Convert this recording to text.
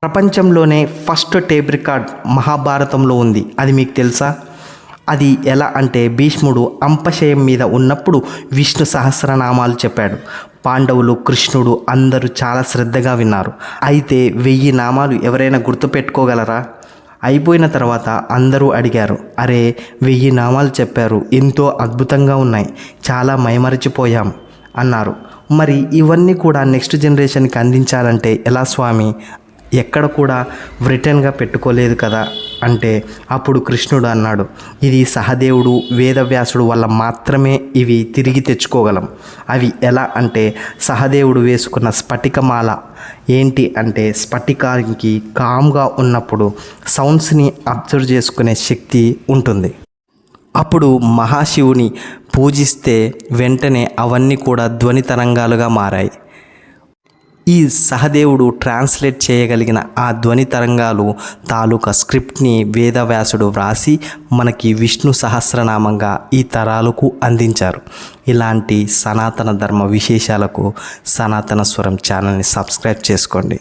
ప్రపంచంలోనే first tape record మహాభారతంలో ఉంది. అది మీకు తెలుసా? అది ఎలా అంటే భీష్ముడు అంపశయం మీద ఉన్నప్పుడు విష్ణు సహస్రనామాలు చెప్పాడు. పాండవులు, కృష్ణుడు అందరూ చాలా శ్రద్ధగా విన్నారు. అయితే 1000 నామాలు ఎవరైనా గుర్తుపెట్టుకోగలరా? అయిపోయిన తర్వాత అందరూ అడిగారు, అరే 1000 నామాలు చెప్పారు, ఎంతో అద్భుతంగా ఉన్నాయి, చాలా మైమరిచిపోయాం అన్నారు. మరి ఇవన్నీ కూడా నెక్స్ట్ జనరేషన్కి అందించాలంటే ఎలా స్వామి? ఎక్కడ కూడా రిటర్న్గా పెట్టుకోలేదు కదా అంటే అప్పుడు కృష్ణుడు అన్నాడు, ఇది సహదేవుడు, వేదవ్యాసుడు వల్ల మాత్రమే ఇవి తిరిగి తెచ్చుకోగలం. అవి ఎలా అంటే సహదేవుడు వేసుకున్న స్ఫటికమాల ఏంటి అంటే స్ఫటికానికి కామ్గా ఉన్నప్పుడు సౌండ్స్ని అబ్జర్వ్ చేసుకునే శక్తి ఉంటుంది. అప్పుడు మహాశివుని పూజిస్తే వెంటనే అవన్నీ కూడా ధ్వని తరంగాలుగా మారాయి. ఈ సహదేవుడు ట్రాన్స్లేట్ చేయగలిగిన ఆ ధ్వని తరంగాలు తాలూకా స్క్రిప్ట్ని వేదవ్యాసుడు వ్రాసి మనకి విష్ణు సహస్రనామంగా ఈ తరాలకు అందించారు. ఇలాంటి సనాతన ధర్మ విశేషాలకు సనాతన స్వరం ఛానల్ని సబ్స్క్రైబ్ చేసుకోండి.